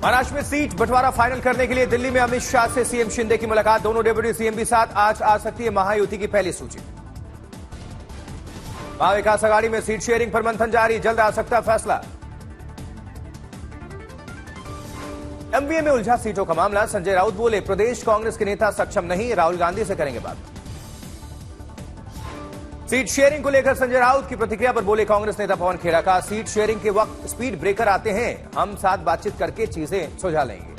महाराष्ट्र में सीट बंटवारा फाइनल करने के लिए दिल्ली में अमित शाह से सीएम शिंदे की मुलाकात। दोनों डेप्यूटी सीएम भी साथ। आज आ सकती है महायुति की पहली सूची। महाविकास आघाड़ी में सीट शेयरिंग पर मंथन जारी, जल्द आ सकता है फैसला। एमवीए में उलझा सीटों का मामला, संजय राउत बोले प्रदेश कांग्रेस के नेता सक्षम नहीं, राहुल गांधी से करेंगे बात। सीट शेयरिंग को लेकर संजय राउत की प्रतिक्रिया पर बोले कांग्रेस नेता पवन खेड़ा का सीट शेयरिंग के वक्त स्पीड ब्रेकर आते हैं, हम साथ बातचीत करके चीजें सुलझा लेंगे।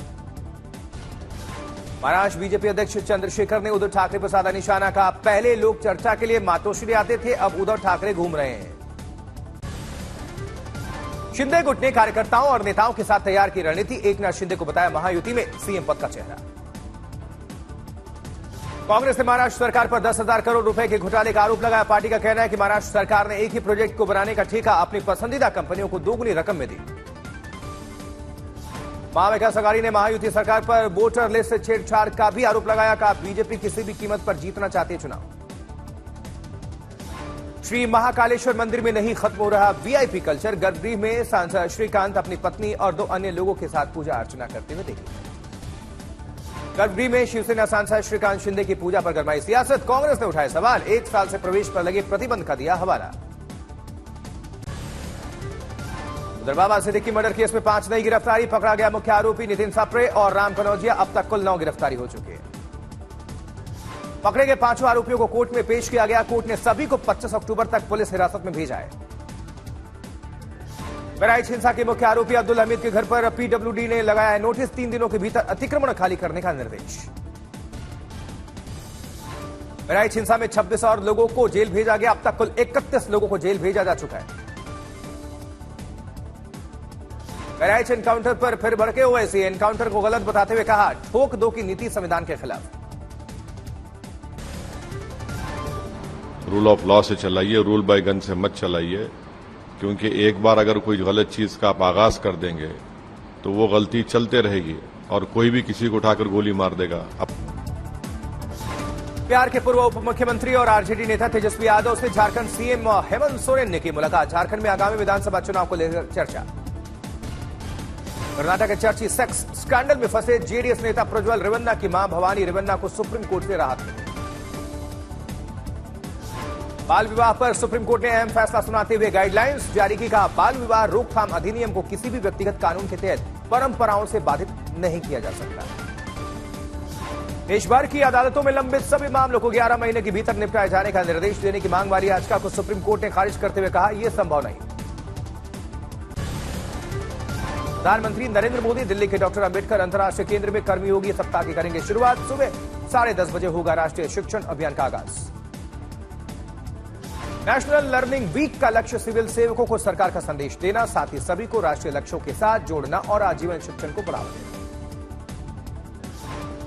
महाराष्ट्र बीजेपी अध्यक्ष चंद्रशेखर ने उद्धव ठाकरे पर साधा निशाना, कहा पहले लोग चर्चा के लिए मातोश्री आते थे, अब उद्धव ठाकरे घूम रहे हैं। शिंदे गुट ने कार्यकर्ताओं और नेताओं के साथ तैयार की रणनीति, एकनाथ शिंदे को बताया महायुति में सीएम पद का चेहरा। कांग्रेस ने महाराष्ट्र सरकार पर 10,000 करोड़ रुपए के घोटाले का आरोप लगाया। पार्टी का कहना है कि महाराष्ट्र सरकार ने एक ही प्रोजेक्ट को बनाने का ठेका अपनी पसंदीदा कंपनियों को दोगुनी रकम में दी। महाविकास आघाड़ी ने महायुति सरकार पर वोटर लिस्ट से छेड़छाड़ का भी आरोप लगाया, कहा बीजेपी किसी भी कीमत पर जीतना चाहती है चुनाव। श्री महाकालेश्वर मंदिर में नहीं खत्म हो रहा वीआईपी कल्चर, गर्भगृह में सांसद श्रीकांत अपनी पत्नी और 2 अन्य लोगों के साथ पूजा अर्चना करते हुए देखे। गर्भगृह में शिवसेना सांसद श्रीकांत शिंदे की पूजा पर गरमाई सियासत, कांग्रेस ने उठाए सवाल, 1 साल से प्रवेश पर लगे प्रतिबंध का दिया हवाला। उधर बाबा सिद्दीकी मर्डर केस में 5 नई गिरफ्तारी, पकड़ा गया मुख्य आरोपी नितिन सप्रे और राम कनौजिया, अब तक कुल 9 गिरफ्तारी हो चुकी है। पकड़े गए 5 आरोपियों को कोर्ट में पेश किया गया, कोर्ट ने सभी को 25 अक्टूबर तक पुलिस हिरासत में भेजा है। बहराइच हिंसा के मुख्य आरोपी अब्दुल हमीद के घर पर पीडब्ल्यूडी ने लगाया है नोटिस, 3 दिनों के भीतर अतिक्रमण खाली करने का निर्देश। बहराइच हिंसा में 26 और लोगों को जेल भेजा गया, अब तक कुल 31 लोगों को जेल भेजा जा चुका है। बहराइच एनकाउंटर पर फिर भड़के ओवैसी, एनकाउंटर को गलत बताते हुए कहा ठोक दो की नीति संविधान के खिलाफ। रूल ऑफ लॉ से चलाइए, रूल बाय गन से मत चलाइए, क्योंकि एक बार अगर कोई गलत चीज का आप आगाज कर देंगे तो वो गलती चलते रहेगी और कोई भी किसी को उठाकर गोली मार देगा। बिहार के पूर्व उप मुख्यमंत्री और आरजेडी नेता तेजस्वी यादव से झारखंड सीएम हेमंत सोरेन ने की मुलाकात, झारखंड में आगामी विधानसभा चुनाव को लेकर चर्चा। कर्नाटक के चर्चित सेक्स स्कैंडल में फंसे जेडीएस नेता प्रज्वल रेवन्ना की मां भवानी रेवन्ना को सुप्रीम कोर्ट से राहत मिली। बाल विवाह पर सुप्रीम कोर्ट ने अहम फैसला सुनाते हुए गाइडलाइंस जारी की, कहा बाल विवाह रोकथाम अधिनियम को किसी भी व्यक्तिगत कानून के तहत परंपराओं से बाधित नहीं किया जा सकता। देश भर की अदालतों में लंबित सभी मामलों को 11 महीने के भीतर निपटाए जाने का निर्देश देने की मांग वाली याचिका को सुप्रीम कोर्ट ने खारिज करते हुए कहा यह संभव नहीं। प्रधानमंत्री नरेंद्र मोदी दिल्ली के डॉक्टर अंबेडकर अंतर्राष्ट्रीय केंद्र में कर्मयोगी सप्ताह की करेंगे शुरुआत, सुबह 10:30 बजे होगा राष्ट्रीय शिक्षण अभियान का आगाज। नेशनल लर्निंग वीक का लक्ष्य सिविल सेवकों को सरकार का संदेश देना, साथ ही सभी को राष्ट्रीय लक्ष्यों के साथ जोड़ना और आजीवन शिक्षण को बढ़ावा देना।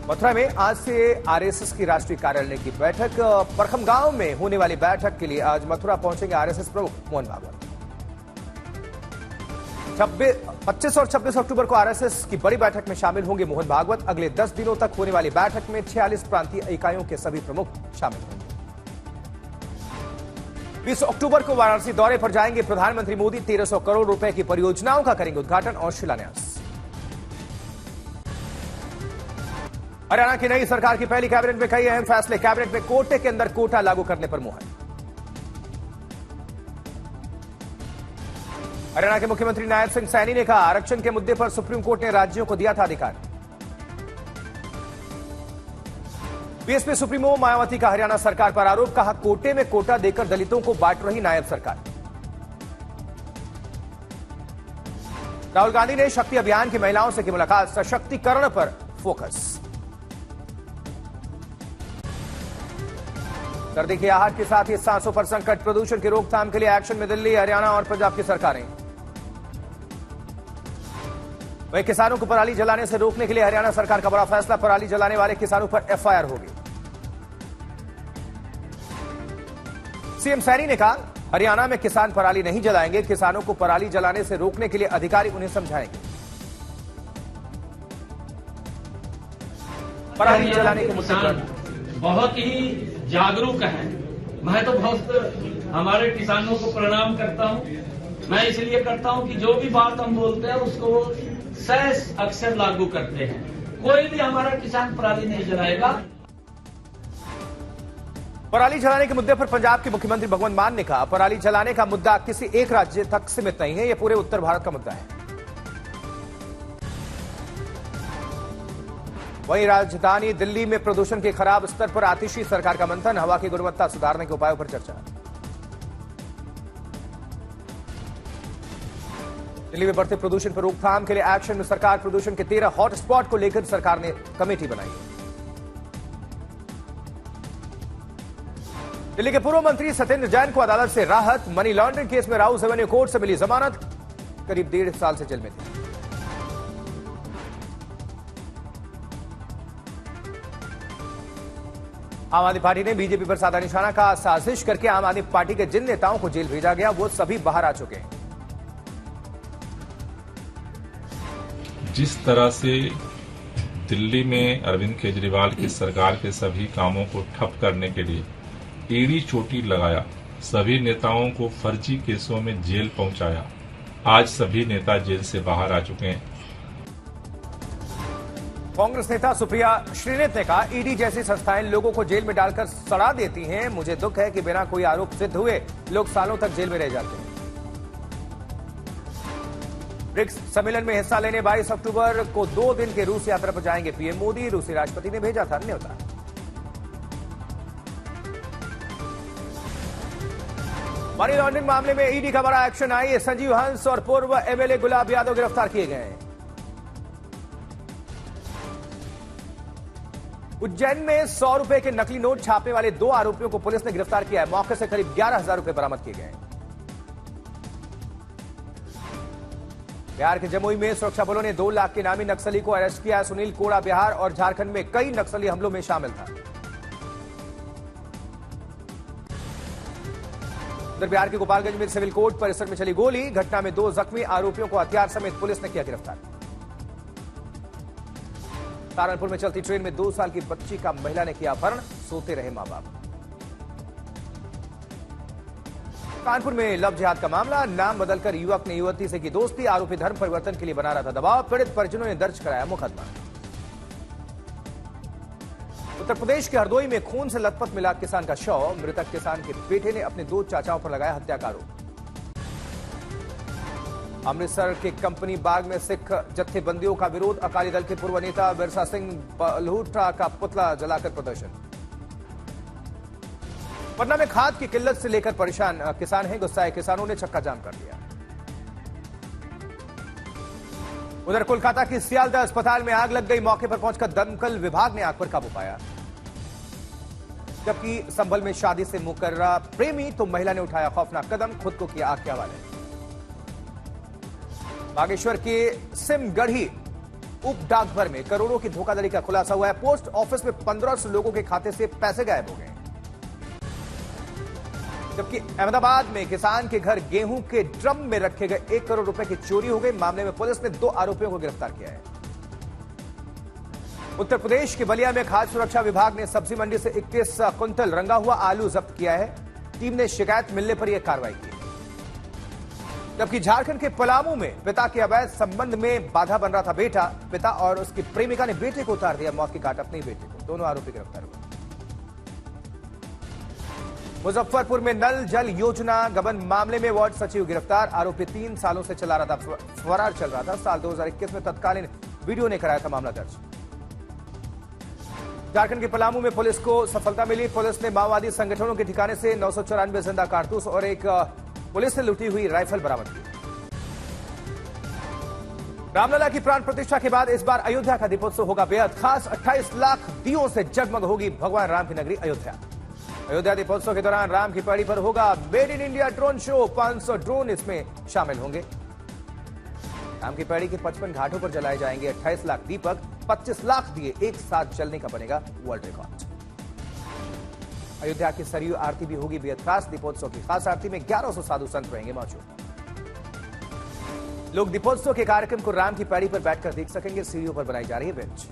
मथुरा में आज से आरएसएस की राष्ट्रीय कार्यालय की बैठक, परखमगांव में होने वाली बैठक के लिए आज मथुरा पहुंचेंगे आरएसएस प्रमुख मोहन भागवत। 25 और 26 अक्टूबर को आरएसएस की बड़ी बैठक में शामिल होंगे मोहन भागवत। अगले 10 दिनों तक होने वाली बैठक में 46 प्रांतीय इकाइयों के सभी प्रमुख शामिल होंगे। 20 अक्टूबर को वाराणसी दौरे पर जाएंगे प्रधानमंत्री मोदी, 1300 करोड़ रुपए की परियोजनाओं का करेंगे उद्घाटन और शिलान्यास। हरियाणा की नई सरकार की पहली कैबिनेट में कई अहम फैसले, कैबिनेट में कोटे के अंदर कोटा लागू करने पर मुहर। हरियाणा के मुख्यमंत्री नायब सिंह सैनी ने कहा आरक्षण के मुद्दे पर सुप्रीम कोर्ट ने राज्यों को दिया था अधिकार। बीएसपी सुप्रीमो मायावती का हरियाणा सरकार पर आरोप, कहा कोटे में कोटा देकर दलितों को बांट रही नायब सरकार। राहुल गांधी ने शक्ति अभियान की महिलाओं से की मुलाकात, सशक्तिकरण पर फोकस। सर्दी की आहट के साथ ही सांसों पर संकट, प्रदूषण की रोकथाम के लिए एक्शन में दिल्ली, हरियाणा और पंजाब की सरकारें। वहीं किसानों को पराली जलाने से रोकने के लिए हरियाणा सरकार का बड़ा फैसला, पराली जलाने वाले किसानों पर एफआईआर होगी। सीएम सैनी ने कहा हरियाणा में किसान पराली नहीं जलाएंगे, किसानों को पराली जलाने से रोकने के लिए अधिकारी उन्हें समझाएंगे। पराली जलाने के मुद्दे पर बहुत ही जागरूक हैं। मैं तो बहुत हमारे किसानों को प्रणाम करता हूं। मैं इसलिए करता हूं कि जो भी बात हम बोलते हैं उसको सेस अक्सर लागू करते हैं। कोई भी हमारा किसान पराली नहीं जलाएगा। पराली जलाने के मुद्दे पर पंजाब के मुख्यमंत्री भगवंत मान ने कहा, पराली जलाने का मुद्दा किसी एक राज्य तक सीमित नहीं है, यह पूरे उत्तर भारत का मुद्दा है। वहीं राजधानी दिल्ली में प्रदूषण के खराब स्तर पर आतिशी सरकार का मंथन, हवा की गुणवत्ता सुधारने के उपायों पर चर्चा। दिल्ली में बढ़ते प्रदूषण पर रोकथाम के लिए एक्शन में सरकार, प्रदूषण के 13 हॉटस्पॉट को लेकर सरकार ने कमेटी बनाई है। दिल्ली के पूर्व मंत्री सत्येंद्र जैन को अदालत से राहत, मनी लॉन्ड्रिंग केस में राउस एवेन्यू कोर्ट से मिली जमानत, करीब 1.5 साल से जेल में थे। आम आदमी पार्टी ने बीजेपी पर साधा निशाना का साजिश करके आम आदमी पार्टी के जिन नेताओं को जेल भेजा गया वो सभी बाहर आ चुके हैं। जिस तरह से दिल्ली में अरविंद केजरीवाल की सरकार के सभी कामों को ठप करने के लिए एड़ी चोटी लगाया, सभी नेताओं को फर्जी केसों में जेल पहुंचाया, आज सभी नेता जेल से बाहर आ चुके हैं। कांग्रेस नेता सुप्रिया श्रीनेत ने कहा, ईडी जैसी संस्थाएं लोगों को जेल में डालकर सड़ा देती हैं। मुझे दुख है कि बिना कोई आरोप सिद्ध हुए लोग सालों तक जेल में रह जाते हैं। ब्रिक्स सम्मेलन में हिस्सा लेने 22 अक्टूबर को 2 दिन के रूस यात्रा पर जाएंगे पीएम मोदी, रूसी राष्ट्रपति ने भेजा था न्योता। मनी लॉन्ड्रिंग मामले में ईडी का बड़ा एक्शन, आई संजीव हंस और पूर्व एमएलए गुलाब यादव गिरफ्तार किए गए हैं। उज्जैन में 100 रुपए के नकली नोट छापने वाले 2 आरोपियों को पुलिस ने गिरफ्तार किया है। मौके से करीब 11,000 रुपए बरामद किए गए हैं। बिहार के जमुई में सुरक्षा बलों ने 2 लाख के नामी नक्सली को अरेस्ट किया। सुनील कोड़ा बिहार और झारखंड में कई नक्सली हमलों में शामिल था। उधर बिहार के गोपालगंज में सिविल कोर्ट परिसर में चली गोली, घटना में 2 जख्मी आरोपियों को हथियार समेत पुलिस ने किया गिरफ्तार। सहारनपुर में चलती ट्रेन में 2 साल की बच्ची का महिला ने किया अपहरण, सोते रहे मां बाप। कानपुर में लव जिहाद का मामला, नाम बदलकर युवक ने युवती से की दोस्ती, आरोपी धर्म परिवर्तन के लिए बना रहा था दबाव, पीड़ित परिजनों ने दर्ज कराया मुकदमा। उत्तर प्रदेश के हरदोई में खून से लथपथ मिला किसान का शव, मृतक किसान के बेटे ने अपने 2 चाचाओं पर लगाया हत्या का आरोप। अमृतसर के कंपनी बाग में सिख जत्थेबंदियों का विरोध, अकाली दल के पूर्व नेता बिरसा सिंह बलहोत्रा का पुतला जलाकर प्रदर्शन। पटना में खाद की किल्लत से लेकर परेशान किसान हैं, गुस्साए किसानों ने चक्का जाम कर दिया। उधर कोलकाता की सियालदह अस्पताल में आग लग गई, मौके पर पहुंचकर दमकल विभाग ने आग पर काबू पाया। जबकि संभल में शादी से मुकर्रा प्रेमी तो महिला ने उठाया खौफनाक कदम, खुद को किया आग के हवाले। बागेश्वर के सिमगढ़ी उप डाकघर में करोड़ों की धोखाधड़ी का खुलासा हुआ है। पोस्ट ऑफिस में 1500 लोगों के खाते से पैसे गायब हो गए। जबकि अहमदाबाद में किसान के घर गेहूं के ड्रम में रखे गए 1 करोड़ रुपए की चोरी हो गई। मामले में पुलिस ने 2 आरोपियों को गिरफ्तार किया है। उत्तर प्रदेश के बलिया में खाद्य सुरक्षा विभाग ने सब्जी मंडी से 21 कुंतल रंगा हुआ आलू जब्त किया है। टीम ने शिकायत मिलने पर यह कार्रवाई की। जबकि झारखंड के पलामू में पिता के अवैध संबंध में बाधा बन रहा था बेटा, पिता और उसकी प्रेमिका ने बेटे को उतार दिया मौत की घाट अपने बेटे को। दोनों आरोपी गिरफ्तार हुए। मुजफ्फरपुर में नल जल योजना गबन मामले में वार्ड सचिव गिरफ्तार, आरोपी 3 सालों से चला रहा था, फरार चल रहा था। साल 2021 में तत्कालीन वीडियो ने कराया था मामला दर्ज। झारखंड के पलामू में पुलिस को सफलता मिली। पुलिस ने माओवादी संगठनों के ठिकाने से 994 जिंदा कारतूस और एक पुलिस से लूटी हुई राइफल बरामद की। रामलला की प्राण प्रतिष्ठा के बाद इस बार अयोध्या का दीपोत्सव होगा बेहद खास। 28 लाख दियों से जगमग होगी भगवान राम की नगरी अयोध्या। अयोध्या दीपोत्सव के दौरान राम की पैड़ी पर होगा made in India drone show. 500 drone इसमें शामिल होंगे। राम की पैड़ी के 55 घाटों पर जलाए जाएंगे 28 लाख दीपक। 25 लाख दिए एक साथ जलने का बनेगा वर्ल्ड रिकॉर्ड। अयोध्या की सरयू आरती भी होगी बेहद खास। दीपोत्सव की खास आरती में 1100 साधु संत रहेंगे मौजूद। लोग दीपोत्सव के कार्यक्रम को राम की पैड़ी पर बैठकर देख सकेंगे। सीढ़ियों पर बनाई जा रही है बेंच।